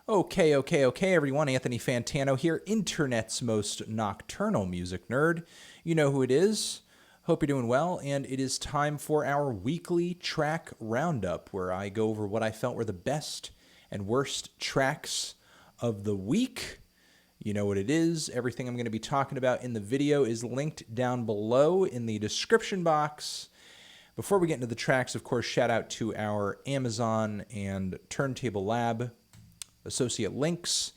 Okay, everyone. Anthony Fantano here, internet's most nocturnal music nerd. You know who it is. Hope you're doing well, and it is time for our weekly track roundup, where I go over what I felt were the best and worst tracks of the week. You know what it is. Everything I'm going to be talking about in the video is linked down below in the description box. Before we get into the tracks, of course, shout out to our Amazon and Turntable Lab associate links.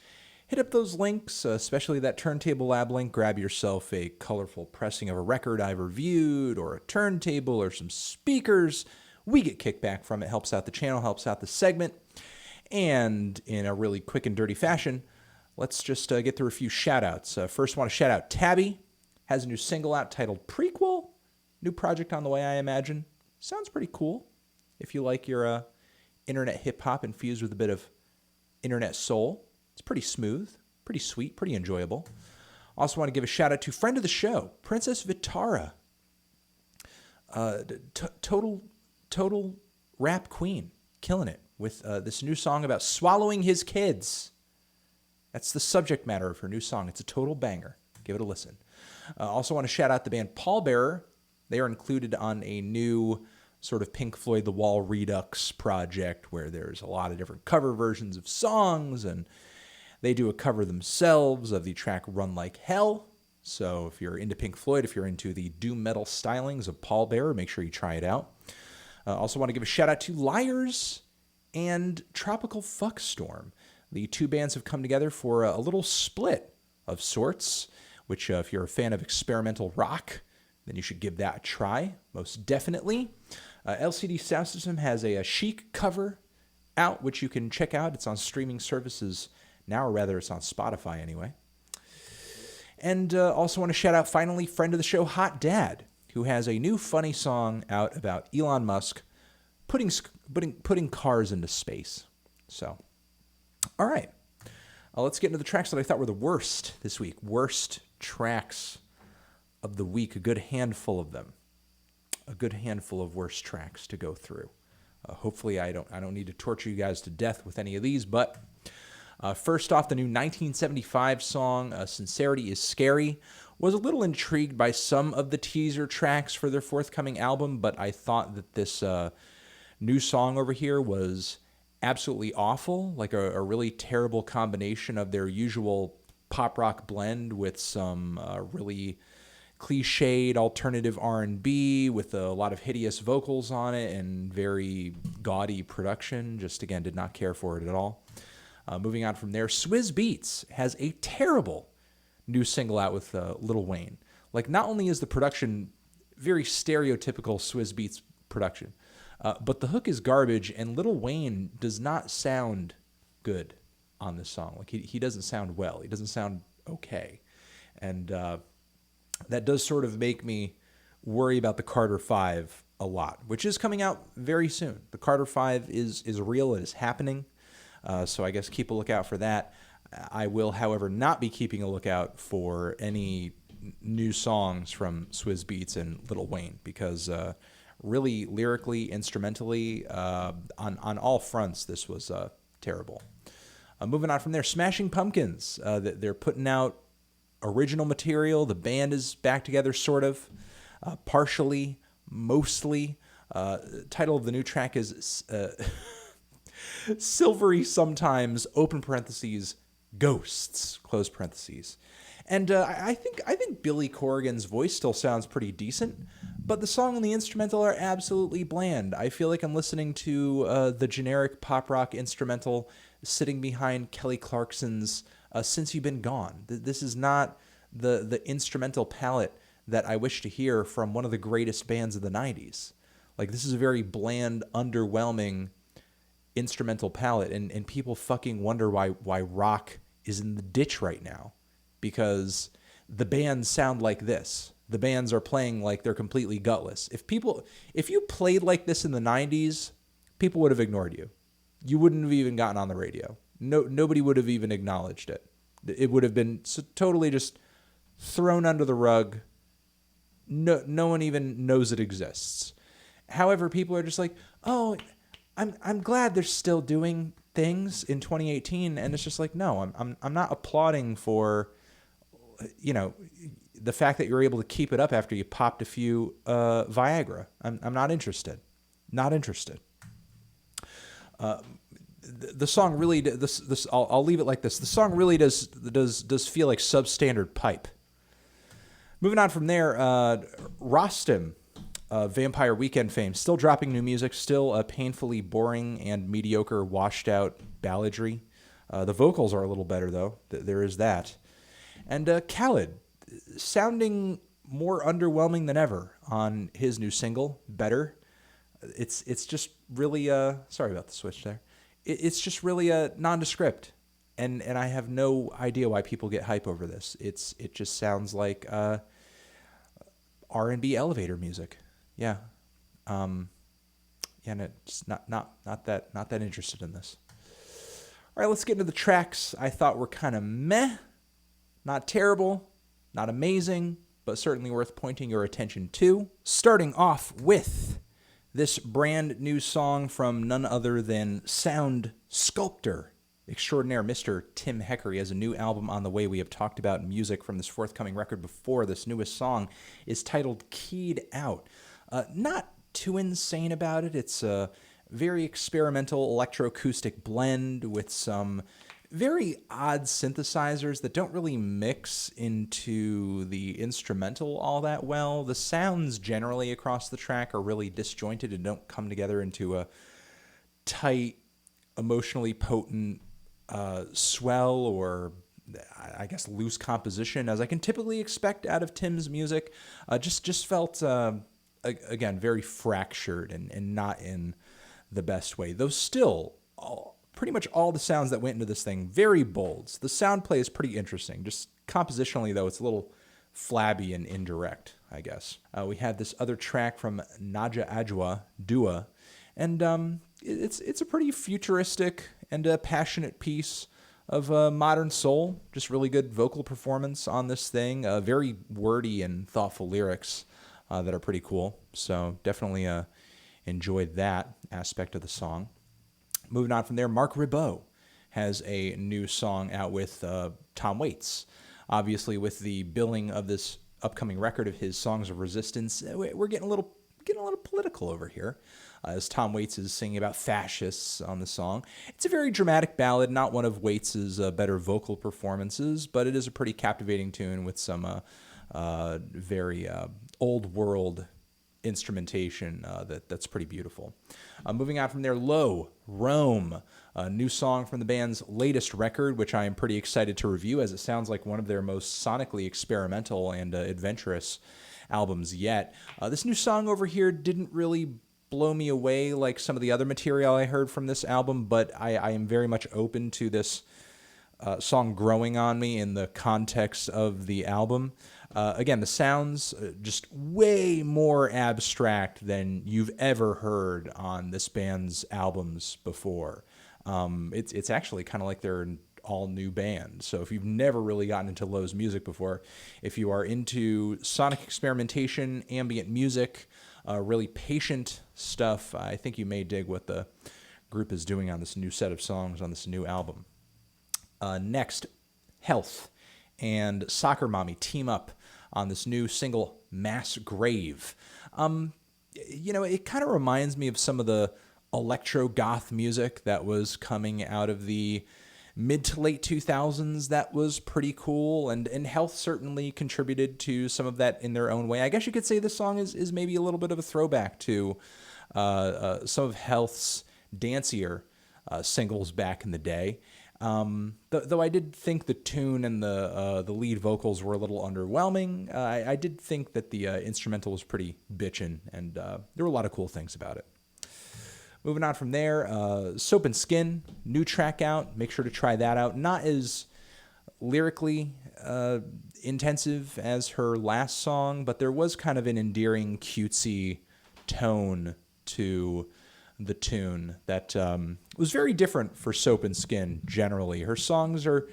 Hit up those links, especially that Turntable Lab link. Grab yourself a colorful pressing of a record I've reviewed, or a turntable, or some speakers. We get kickback from it. Helps out the channel, helps out the segment. And in a really quick and dirty fashion, let's just get through a few shout-outs. First, I want to shout out Tabby. Has a new single out titled Prequel. New project on the way, I imagine. Sounds pretty cool. If you like your internet hip-hop infused with a bit of internet soul. It's pretty smooth, pretty sweet, pretty enjoyable. Also want to give a shout out to friend of the show, Princess Vitarah. Total rap queen, killing it with this new song about swallowing his kids. That's the subject matter of her new song. It's a total banger. Give it a listen. Also want to shout out the band Pallbearer. They are included on a new sort of Pink Floyd The Wall Redux project where there's a lot of different cover versions of songs, and they do a cover themselves of the track Run Like Hell. So if you're into Pink Floyd, if you're into the doom metal stylings of Pallbearer, make sure you try it out. Also want to give a shout out to Liars and Tropical Fuckstorm. The two bands have come together for a little split of sorts, which if you're a fan of experimental rock, then you should give that a try, most definitely. LCD Soundsystem has a Chic cover out, which you can check out. It's on streaming services now, or rather it's on Spotify anyway. And also want to shout out, finally, friend of the show, Hot Dad, who has a new funny song out about Elon Musk putting cars into space. So, all right. Let's get into the tracks that I thought were the worst this week. Worst tracks of the week, a good handful of them. A good handful of worst tracks to go through. Hopefully I don't need to torture you guys to death with any of these, but first off, the new 1975 song, Sincerity is Scary. Was a little intrigued by some of the teaser tracks for their forthcoming album, but I thought that this new song over here was absolutely awful, like a really terrible combination of their usual pop rock blend with some really cliched alternative R&B with a lot of hideous vocals on it and very gaudy production. Just, again, did not care for it at all. Moving on from there, Swizz Beatz has a terrible new single out with Lil Wayne. Like, not only is the production very stereotypical Swizz Beatz production, but the hook is garbage, and Lil Wayne does not sound good on this song. Like, he doesn't sound well. He doesn't sound okay. And that does sort of make me worry about the Carter 5 a lot, which is coming out very soon. The Carter 5 is real. It is happening. So I guess keep a lookout for that. I will, however, not be keeping a lookout for any new songs from Swizz Beatz and Lil Wayne, because really, lyrically, instrumentally, on all fronts, this was terrible. Moving on from there, Smashing Pumpkins. They're putting out original material. The band is back together, sort of, partially, mostly. Title of the new track is Silvery Sometimes, open parentheses, Ghosts, close parentheses. And I think Billy Corrigan's voice still sounds pretty decent, but the song and the instrumental are absolutely bland. I feel like I'm listening to the generic pop rock instrumental sitting behind Kelly Clarkson's Since You've Been Gone. This is not the instrumental palette that I wish to hear from one of the greatest bands of the 90s. Like, this is a very bland, underwhelming instrumental palette, and people fucking wonder why rock is in the ditch right now, because the bands sound like this. The bands are playing like they're completely gutless. If you played like this in the 90s, people would have ignored you. You wouldn't have even gotten on the radio. Nobody would have even acknowledged it. It would have been totally just thrown under the rug. No one even knows it exists. However, people are just like, oh, I'm glad they're still doing things in 2018, and it's just like, no, I'm not applauding for, the fact that you're able to keep it up after you popped a few Viagra. I'm not interested. Not interested. The song really this I'll leave it like this. The song really does feel like substandard pipe. Moving on from there, Rostam, Vampire Weekend fame, still dropping new music, still painfully boring and mediocre, washed out balladry. The vocals are a little better though. There is that. And Khaled, sounding more underwhelming than ever on his new single, Better. It's just really sorry about the switch there. It's just really nondescript, and I have no idea why people get hype over this. It just sounds like R&B elevator music. Yeah, no, just not that interested in this. All right, let's get into the tracks I thought were kind of meh, not terrible, not amazing, but certainly worth pointing your attention to. Starting off with this brand new song from none other than sound sculptor extraordinaire Mr. Tim Heckery has a new album on the way. We have talked about music from this forthcoming record before. This newest song is titled Keyed Out. Not too insane about it. It's a very experimental electroacoustic blend with some very odd synthesizers that don't really mix into the instrumental all that well. The sounds generally across the track are really disjointed and don't come together into a tight, emotionally potent swell or I guess loose composition, as I can typically expect out of Tim's music. Just felt, again, very fractured and not in the best way. Though still, pretty much all the sounds that went into this thing, very bold. The sound play is pretty interesting. Just compositionally, though, it's a little flabby and indirect, I guess. We had this other track from Adjoa, DOOA, and it's a pretty futuristic and a passionate piece of modern soul. Just really good vocal performance on this thing. Very wordy and thoughtful lyrics that are pretty cool. So definitely enjoyed that aspect of the song. Moving on from there, Mark Ribot has a new song out with Tom Waits. Obviously, with the billing of this upcoming record of his Songs of Resistance, we're getting a little political over here, as Tom Waits is singing about fascists on the song. It's a very dramatic ballad, not one of Waits's better vocal performances, but it is a pretty captivating tune with some very old world instrumentation that's pretty beautiful. Moving on from there, Low, Rome, a new song from the band's latest record, which I am pretty excited to review, as it sounds like one of their most sonically experimental and adventurous albums yet. This new song over here didn't really blow me away like some of the other material I heard from this album, but I am very much open to this song growing on me in the context of the album. Again, the sounds just way more abstract than you've ever heard on this band's albums before. It's actually kind of like they're an all-new band. So if you've never really gotten into Low's music before, if you are into sonic experimentation, ambient music, really patient stuff, I think you may dig what the group is doing on this new set of songs on this new album. Next, Health and Soccer Mommy team up on this new single, Mass Grave. It kind of reminds me of some of the electro-goth music that was coming out of the mid to late 2000s. That was pretty cool, and Health certainly contributed to some of that in their own way. I guess you could say this song is maybe a little bit of a throwback to some of Health's dancier singles back in the day. Though I did think the tune and the lead vocals were a little underwhelming, I did think that the instrumental was pretty bitchin', and there were a lot of cool things about it. Moving on from there, Soap and Skin, new track out. Make sure to try that out. Not as lyrically intensive as her last song, but there was kind of an endearing, cutesy tone to the tune that was very different for Soap and Skin generally. Her songs are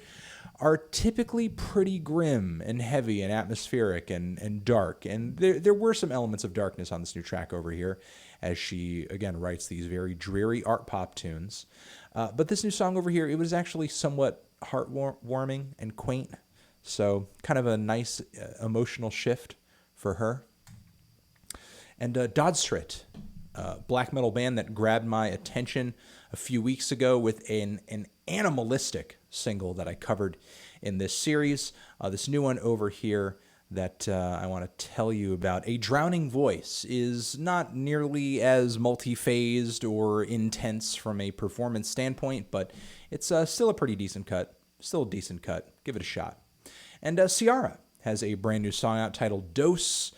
are typically pretty grim and heavy and atmospheric and dark. And there were some elements of darkness on this new track over here, as she, again, writes these very dreary art pop tunes. But this new song over here, it was actually somewhat heartwarming and quaint. So kind of a nice emotional shift for her. And Dodstrit, black metal band that grabbed my attention a few weeks ago with an animalistic single that I covered in this series. This new one over here that I want to tell you about, A Drowning Voice, is not nearly as multi-phased or intense from a performance standpoint, but it's still a pretty decent cut. Still a decent cut. Give it a shot. And Ciara has a brand new song out titled Dose.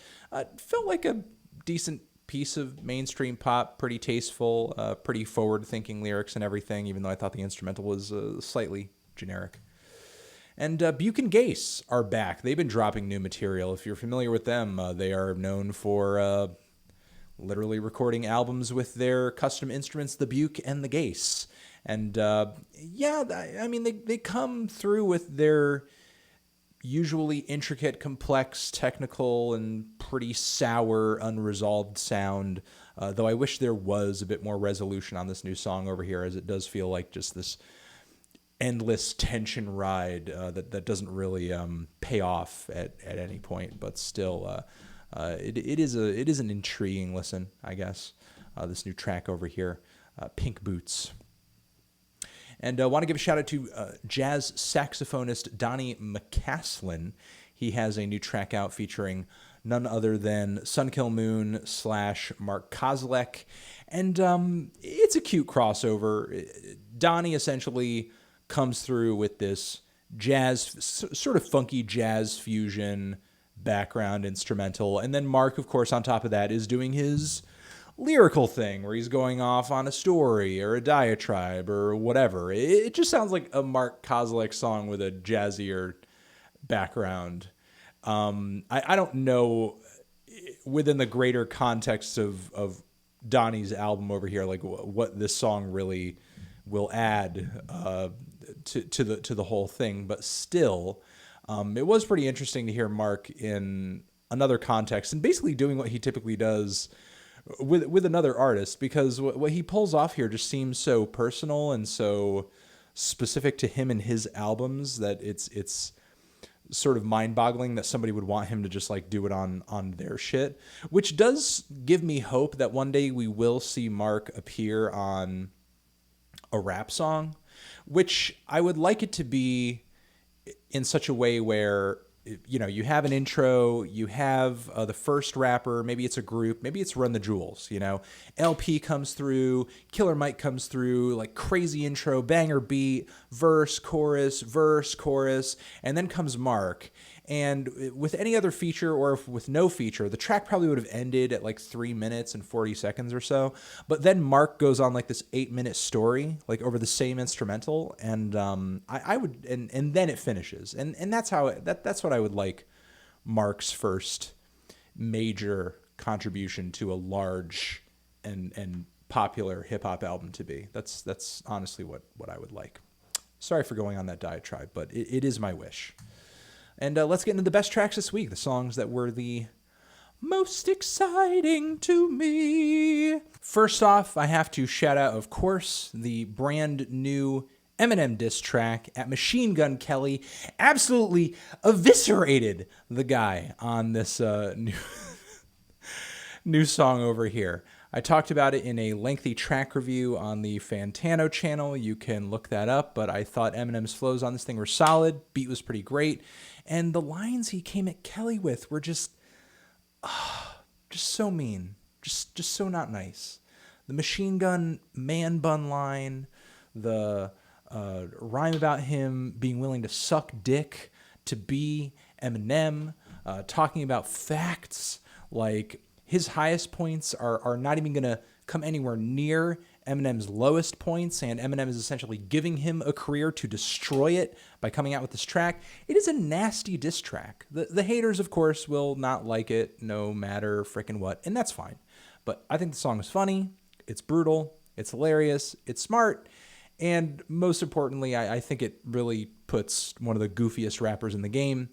Felt like a decent piece of mainstream pop, pretty tasteful, pretty forward-thinking lyrics and everything, even though I thought the instrumental was slightly generic. And Buke and Gase are back. They've been dropping new material. If you're familiar with them, they are known for literally recording albums with their custom instruments, the Buke and the Gase. And yeah, I mean, they come through with their usually intricate, complex, technical, and pretty sour, unresolved sound, though I wish there was a bit more resolution on this new song over here, as it does feel like just this endless tension ride that doesn't really pay off at any point, but still it is an intriguing listen, I guess. This new track over here, Pink Boots. And I want to give a shout out to jazz saxophonist Donny McCaslin. He has a new track out featuring none other than Sunkill Moon / Mark Kozlek. And it's a cute crossover. Donny essentially comes through with this jazz, sort of funky jazz fusion background instrumental. And then Mark, of course, on top of that, is doing his lyrical thing where he's going off on a story or a diatribe or whatever. It just sounds like a Mark Kozlek song with a jazzier background. I don't know, within the greater context of Donny's album over here, like what this song really will add to the whole thing, but still, it was pretty interesting to hear Mark in another context and basically doing what he typically does with another artist, because what he pulls off here just seems so personal and so specific to him and his albums that it's sort of mind-boggling that somebody would want him to just like do it on their shit, which does give me hope that one day we will see Mark appear on a rap song, which I would like it to be in such a way where, you know, you have an intro, you have the first rapper, maybe it's a group, maybe it's Run the Jewels, you know, LP comes through, Killer Mike comes through, like crazy intro, banger beat, verse, chorus, and then comes Mark. And with any other feature or if with no feature, the track probably would have ended at like 3 minutes and 40 seconds or so. But then Mark goes on like this 8-minute story, like over the same instrumental. And I would, and then it finishes. And that's how, that's what I would like Mark's first major contribution to a large and popular hip hop album to be. That's honestly what I would like. Sorry for going on that diatribe, but it is my wish. And let's get into the best tracks this week, the songs that were the most exciting to me. First off, I have to shout out, of course, the brand new Eminem diss track at Machine Gun Kelly. Absolutely eviscerated the guy on this new song over here. I talked about it in a lengthy track review on the Fantano channel. You can look that up, but I thought Eminem's flows on this thing were solid. Beat was pretty great. And the lines he came at Kelly with were just so mean. Just so not nice. The Machine Gun man bun line, the rhyme about him being willing to suck dick to be Eminem, talking about facts like his highest points are not even going to come anywhere near Eminem's lowest points, and Eminem is essentially giving him a career to destroy it by coming out with this track. It is a nasty diss track. The haters, of course, will not like it no matter frickin' what, and that's fine. But I think the song is funny, it's brutal, it's hilarious, it's smart, and most importantly, I think it really puts one of the goofiest rappers in the game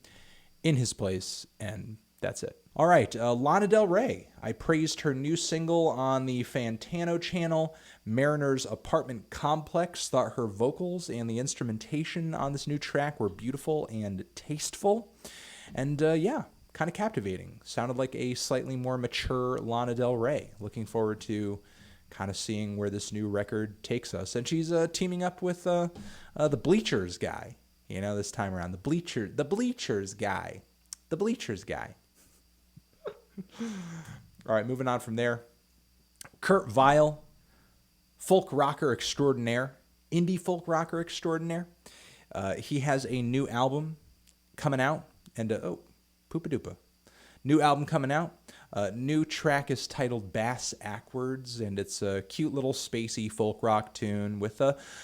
in his place, and that's it. All right, Lana Del Rey. I praised her new single on the Fantano channel, Mariner's Apartment Complex. Thought her vocals and the instrumentation on this new track were beautiful and tasteful. And yeah, kind of captivating. Sounded like a slightly more mature Lana Del Rey. Looking forward to kind of seeing where this new record takes us. And she's teaming up with the Bleachers guy. You know, this time around, the Bleachers guy. All right, moving on from there. Kurt Vile, folk rocker extraordinaire, indie folk rocker extraordinaire. He has a new album coming out, and poopa-doopa. New album coming out. New track is titled Bassackwards, and it's a cute little spacey folk rock tune with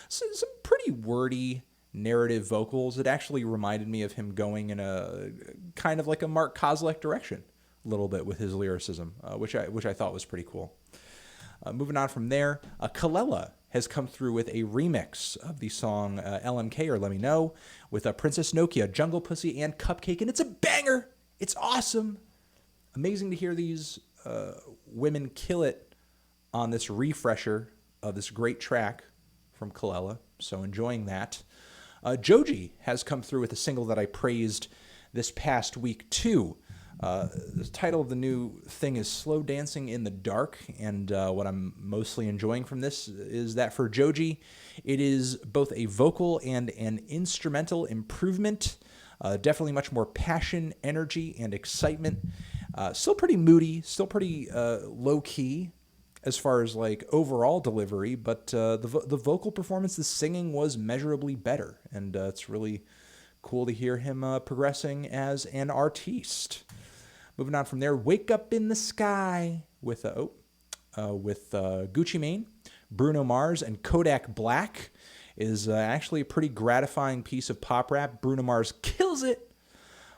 some pretty wordy narrative vocals. It actually reminded me of him going in a kind of like a Mark Koslek direction a little bit with his lyricism, which I thought was pretty cool. Moving on from there, Kelela has come through with a remix of the song LMK, or Let Me Know, with Princess Nokia, Junglepussy, and CupcakKe, and it's a banger. It's awesome. Amazing to hear these women kill it on this refresher of this great track from Kelela, so enjoying that. Joji has come through with a single that I praised this past week too. The title of the new thing is Slow Dancing in the Dark, and what I'm mostly enjoying from this is that for Joji, it is both a vocal and an instrumental improvement. Definitely much more passion, energy, and excitement. Still pretty moody, still pretty low-key as far as like overall delivery, but the vocal performance, the singing was measurably better, and it's really cool to hear him progressing as an artiste. Moving on from there, Wake Up in the Sky with Gucci Mane, Bruno Mars, and Kodak Black is actually a pretty gratifying piece of pop rap. Bruno Mars kills it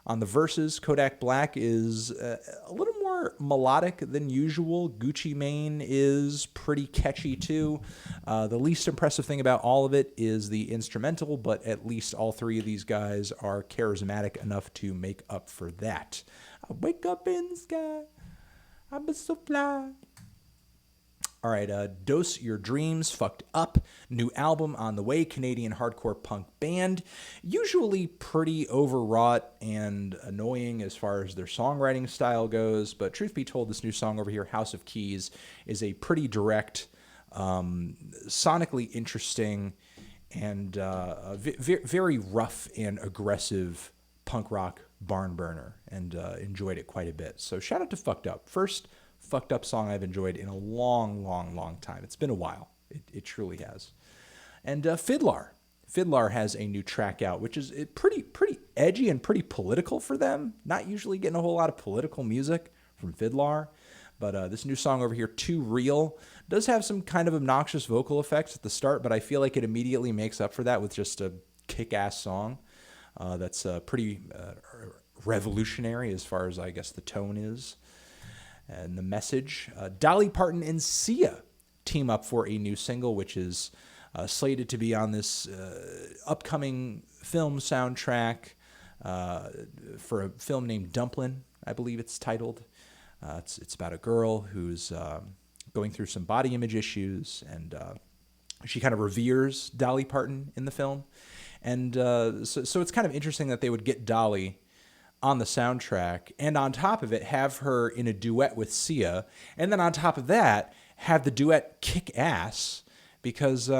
on the verses. Kodak Black is a little more melodic than usual. Gucci Mane is pretty catchy too. The least impressive thing about all of it is the instrumental, but at least all three of these guys are charismatic enough to make up for that. I wake up in the sky, I've been so fly. All right, Dose Your Dreams, Fucked Up, new album on the way, Canadian hardcore punk band. Usually pretty overwrought and annoying as far as their songwriting style goes, but truth be told, this new song over here, House of Keys, is a pretty direct, sonically interesting, and very rough and aggressive punk rock barn burner, and enjoyed it quite a bit. So shout out to Fucked Up. First Fucked Up song I've enjoyed in a long time. It's been a while. It truly has. And Fidlar. Fidlar has a new track out, which is pretty edgy and pretty political for them. Not usually getting a whole lot of political music from Fidlar. But this new song over here, Too Real, does have some kind of obnoxious vocal effects at the start, but I feel like it immediately makes up for that with just a kick-ass song that's pretty revolutionary as far as I guess the tone is. And the message, Dolly Parton and Sia team up for a new single, which is slated to be on this upcoming film soundtrack for a film named Dumplin', I believe it's titled. It's about a girl who's going through some body image issues, and she kind of reveres Dolly Parton in the film. And so it's kind of interesting that they would get Dolly on the soundtrack, and on top of it, have her in a duet with Sia, and then on top of that, have the duet kick ass, because,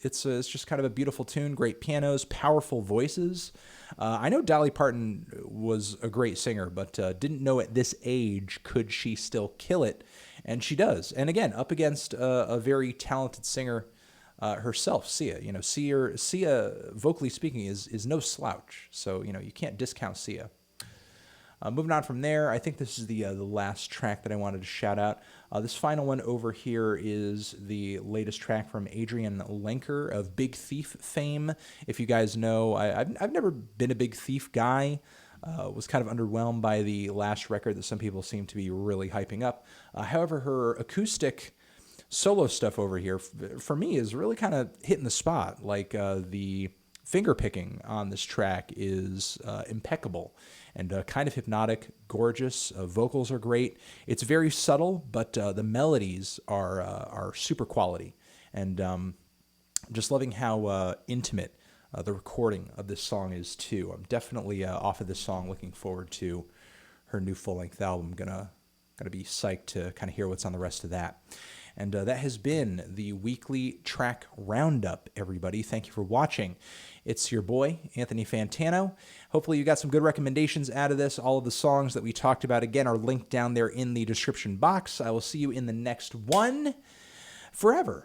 it's just kind of a beautiful tune, great pianos, powerful voices. I know Dolly Parton was a great singer, but didn't know at this age could she still kill it, and she does. And again, up against a very talented singer herself, Sia. Sia, vocally speaking, is no slouch. So, you can't discount Sia. Moving on from there, I think this is the last track that I wanted to shout out. This final one over here is the latest track from Adrian Linker of Big Thief fame. If you guys know, I've never been a Big Thief guy. Was kind of underwhelmed by the last record that some people seem to be really hyping up. However, her acoustic solo stuff over here, for me, is really kind of hitting the spot. Like the finger picking on this track is impeccable and kind of hypnotic, gorgeous. Vocals are great. It's very subtle, but the melodies are super quality. And just loving how intimate the recording of this song is too. I'm definitely off of this song, looking forward to her new full-length album. Gonna be psyched to kind of hear what's on the rest of that. And that has been the weekly track roundup, everybody. Thank you for watching. It's your boy, Anthony Fantano. Hopefully you got some good recommendations out of this. All of the songs that we talked about, again, are linked down there in the description box. I will see you in the next one forever.